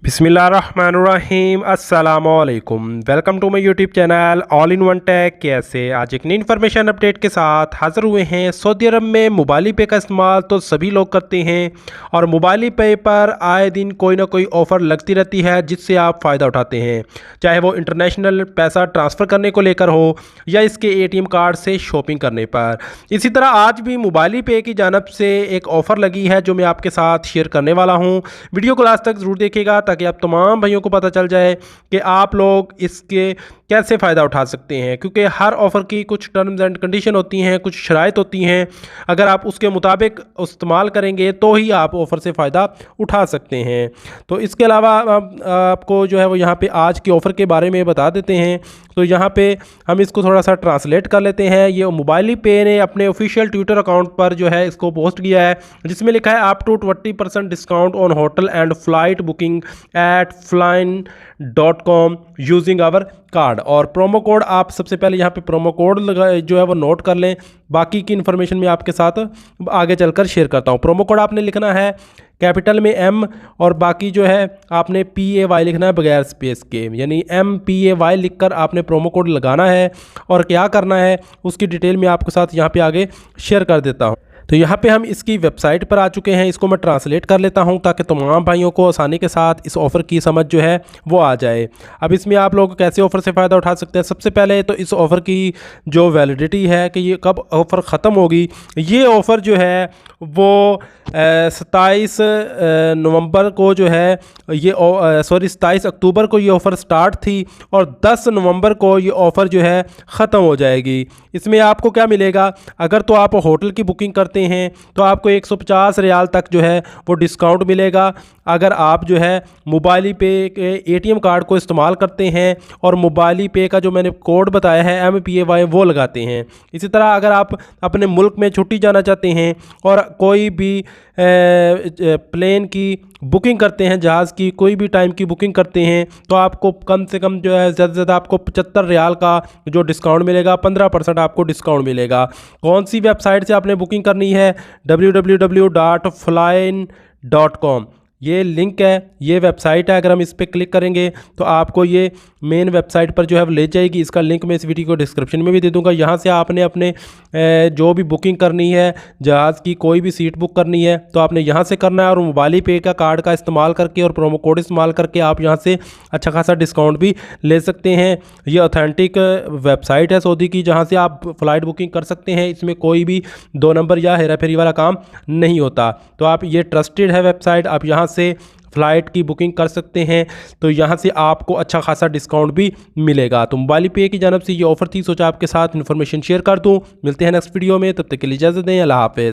बिस्मिल्लाहिर्रहमानिर्रहीम अस्सलामुअलैकुम। Welcome to my YouTube channel all in one tech. कैसे आज एक नई इन्फॉर्मेशन अपडेट के साथ हाज़िर हुए हैं। सऊदी अरब में मोबाइल पे का इस्तेमाल तो सभी लोग करते हैं और मोबाइल पे पर आए दिन कोई ना कोई ऑफ़र लगती रहती है जिससे आप फ़ायदा उठाते हैं, चाहे वो इंटरनेशनल पैसा ट्रांसफ़र करने को लेकर हो या इसके ATM कार्ड से शॉपिंग करने पर। इसी तरह आज भी मोबाइल पे की जानब से एक ऑफ़र लगी है जो मैं आपके साथ शेयर करने वाला हूँ। वीडियो को लास्ट तक ज़रूर देखिएगा ताकि आप तमाम भाइयों को पता चल जाए कि आप लोग इसके कैसे फ़ायदा उठा सकते हैं, क्योंकि हर ऑफ़र की कुछ टर्म्स एंड कंडीशन होती हैं, कुछ शराइत होती हैं। अगर आप उसके मुताबिक इस्तेमाल करेंगे तो ही आप ऑफ़र से फ़ायदा उठा सकते हैं। तो इसके अलावा आपको जो है वो यहाँ पे आज की ऑफ़र के बारे में बता देते हैं। तो यहाँ पे हम इसको थोड़ा सा ट्रांसलेट कर लेते हैं। ये मोबाइल पे ने अपने ऑफिशियल ट्विटर अकाउंट पर जो है इसको पोस्ट किया है, जिसमें लिखा है up to 20% discount on hotel and flight booking at flying.com using our card. और प्रोमो कोड आप सबसे पहले यहाँ पे प्रोमो कोड जो है वो नोट कर लें। बाकी की इन्फॉर्मेशन मैं आपके साथ आगे चलकर शेयर करता हूँ। प्रोमो कोड आपने लिखना है कैपिटल में M और बाकी जो है आपने PAY लिखना है बगैर स्पेस के, यानी MPAY लिखकर आपने प्रोमो कोड लगाना है। और क्या करना है उसकी डिटेल मैं आपके साथ यहाँ पे आगे शेयर कर देता हूँ। तो यहाँ पे हम इसकी वेबसाइट पर आ चुके हैं। इसको मैं ट्रांसलेट कर लेता हूँ ताकि तमाम भाइयों को आसानी के साथ इस ऑफ़र की समझ जो है वो आ जाए। अब इसमें आप लोग कैसे ऑफ़र से फ़ायदा उठा सकते हैं। सबसे पहले तो इस ऑफ़र की जो वैलिडिटी है कि ये कब ऑफ़र ख़त्म होगी। ये ऑफ़र जो है वो 27 नवंबर को जो है ये 27 अक्टूबर को ये ऑफ़र स्टार्ट थी और 10 नवंबर को ये ऑफ़र जो है ख़त्म हो जाएगी। इसमें आपको क्या मिलेगा, अगर तो आप होटल की बुकिंग करते हैं तो आपको 150 रियाल तक जो है वो डिस्काउंट मिलेगा। अगर आप जो है मोबाइल पे के ATM कार्ड को इस्तेमाल करते हैं और मोबाइल पे का जो मैंने कोड बताया है MPAY वो लगाते हैं। इसी तरह अगर आप अपने मुल्क में छुट्टी जाना चाहते हैं और कोई भी प्लेन की बुकिंग करते हैं, जहाज़ की कोई भी टाइम की बुकिंग करते हैं, तो आपको कम से कम जो है ज़्यादा से ज़्यादा आपको 75 रियाल का जो डिस्काउंट मिलेगा, 15% आपको डिस्काउंट मिलेगा। कौन सी वेबसाइट से आपने बुकिंग करनी है, www.flying.com ये लिंक है, ये वेबसाइट है। अगर हम इस पर क्लिक करेंगे तो आपको ये मेन वेबसाइट पर जो है वो ले जाएगी। इसका लिंक मैं इस वीडियो को डिस्क्रिप्शन में भी दे दूंगा। यहाँ से आपने अपने जो भी बुकिंग करनी है, जहाज़ की कोई भी सीट बुक करनी है, तो आपने यहाँ से करना है और मोबाइल पे का कार्ड का इस्तेमाल करके और प्रोमो कोड इस्तेमाल करके आप यहाँ से अच्छा खासा डिस्काउंट भी ले सकते हैं। ये ऑथेंटिक वेबसाइट है सऊदी की, जहाँ से आप फ़्लाइट बुकिंग कर सकते हैं। इसमें कोई भी 2 नंबर या हेरा फेरी वाला काम नहीं होता। तो आप ये ट्रस्टेड है वेबसाइट, आप यहाँ से फ़्लाइट की बुकिंग कर सकते हैं। तो यहाँ से आपको अच्छा खासा डिस्काउंट भी मिलेगा। तो मोबाइल पे की जानब से ये ऑफ़र थी, सोचा आपके साथ इन्फॉर्मेशन शेयर कर दूँ। मिलते हैं नेक्स्ट वीडियो में, तब तक के लिए इजाज़त दें। अल्लाह हाफ़िज़।